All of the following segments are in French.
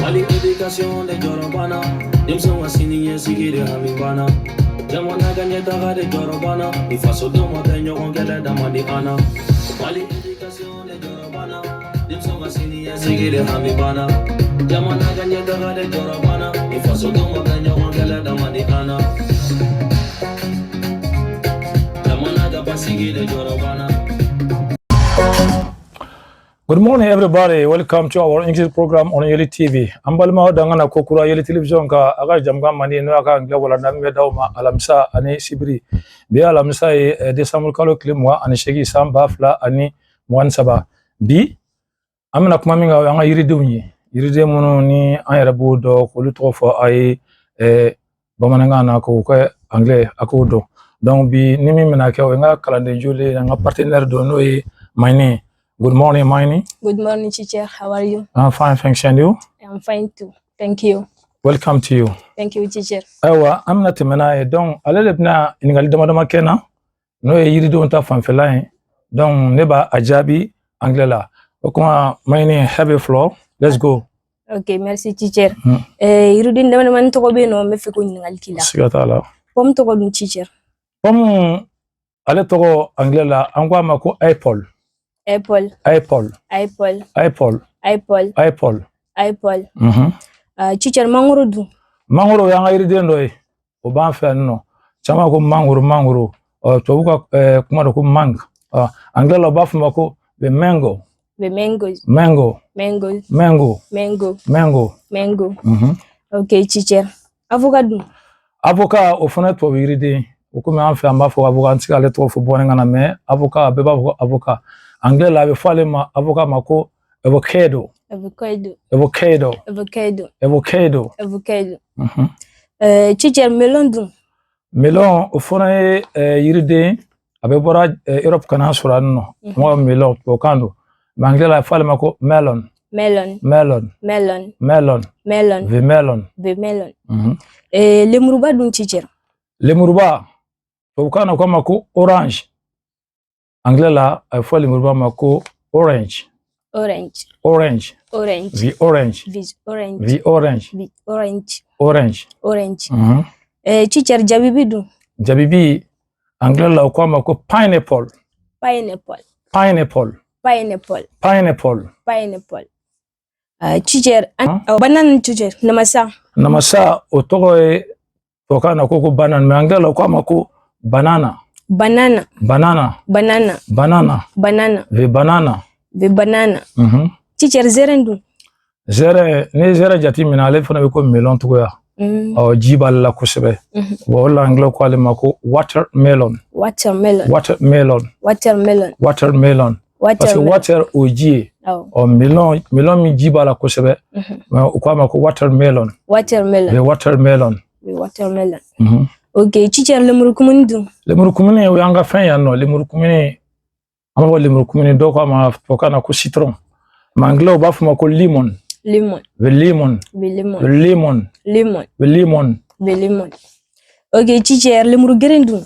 Ali education de Jorobana, dem son asini yesigire hamibana. Jamona ganye daga de Jorobana, ifaso domo tenyo ongele damandi ana. Ali education de Jorobana, dem son asini yesigire hamibana. Jamona ganye daga de Jorobana, ifaso domo tenyo ongele damandi ana. Jamona ga basigire Jorobana. Good morning, everybody. Welcome to our English program on Yeli TV. Ambalma dangana kokura Yeli television ka aga jamga mani no aga Anglais wala nambe dawma alamsa ani sibri. Bi alamsa e December kalo klimwa ani shegi samba fla ani mwansaba. Bi amna kuma minga anga yiridunyi. Yiride mono ni ayarabu do ko lutrofo ay bamananga na ko Anglais akodo. Donc bi nimi mena ke nga kalande jole nga partenaire do no e mine. Good morning, Miney. Good morning, teacher. How are you? I'm fine, thanks. And you? I'm fine too. Thank you. Welcome to you. Thank you, teacher. I'm not a man. Donc, alelebna ingali dama kena. No yiri do nta fanfela. Donc, neba ajabi Anglais. Okuma Miney have a floor. Let's go. Okay, merci, teacher. Yiri din dama to be no me fiku ingali kila. Sigatala. Pom to go teacher. Pom ale to Anglais la angwa mako apple. Apple. Apple. Apple. Apple. Apple. Apple. Apple. Teacher mangoro du. Mangoro yanga iride ndoy. Oban fe no. Chama ko mangoro. To buka kuma do ko mang. Anglais la bafu mako be mango. The mangoes. Mango. Mangoes. Mango. Mango. Mango. Mango. Okay, teacher. Avocado. Avocat ofona to iride. Okome an fe amba fo avocat antika le to fo bonenga na me. Avocat be ba avocat. Anglais la be fale ma avocat mako avocado. Avocado. Avocado. Avocado. Avocado. Avocado. Teacher melon du. Melon ofona yiride abe bora Europe kana sura no. Mo melon okando. Anglais la fale mako melon. Melon. Melon. Melon. Melon. Melon. The melon. The melon. Lemuruba du teacher. Lemuruba okana kwa mako orange. Anglais la fale lemuruba mako orange. Orange. Orange. Orange. The orange. The orange. The orange. The orange. Orange. Orange. Teacher jabibi du. Jabibi Anglais la kwa mako pineapple. Pineapple. Pineapple. Pineapple. Pineapple. Pineapple. Teacher banana teacher namasa. Namasa otoko okana koko banana me Anglais la kwa mako banana. Banana. Banana. Banana. Banana. Banana. The banana. The banana. Teacher zerendu. Zere ne zere jati mina ale fana be ko melon to ya. Jibal la kusebe. Wala Anglais ko ale mako watermelon. Watermelon. Watermelon. Watermelon. Watermelon. Parce que water oji. Melon mi jibala kusebe. Ko mako watermelon. Watermelon. The watermelon. The watermelon. Okay, teacher lemuru kumuni du. Lemuru kumuni o yanga fen ya no lemuru kumuni amabo lemuru kumuni do ko ma fokana ko citron. Anglais o bafu mako lemon. Lemon. The lemon. The lemon. The lemon. Lemon. The lemon. The lemon. Okay, teacher lemuru green du.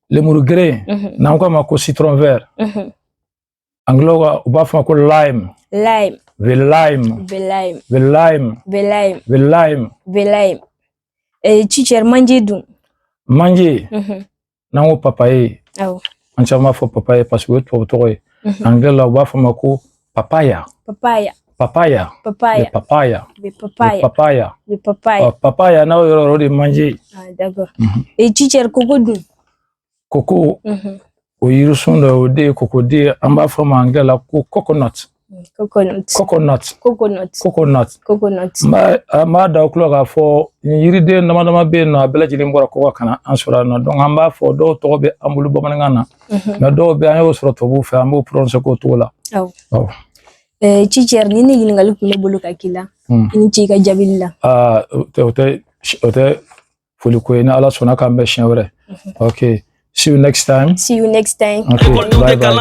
Lemuru green. Na ko mako citron vert. Anglais o bafu mako lime. Lime. The lime. The lime. The lime. The lime. The lime. The lime. Teacher manje du. Manje. Nango papaye. Anchama fo papaye parce que to Anglais la wa fo mako papaya. Papaya. Papaya. Papaya. Papaya. The papaya. Papaya. The papaya. Papaya na yo de manje. D'accord. Teacher coco du. Coco. O yirusundo o de coco de amba fo Anglais la coconut. Coconut. Coconut. Coconut. Coconut. Coconut. Ma da oklo ga fo yiride nama be na bela jili mbora ko kana ansura na donc amba fo do to be ambulu bomananga na na do be ayo soro to bu fa ambo prononcer ko to la. Teacher nini ngali kule bolu kakila. Ni chika jabilla. Ote fulu ko ina ala sona kambe shenwere. Okay. See you next time. See you next time. Okay, bye bye.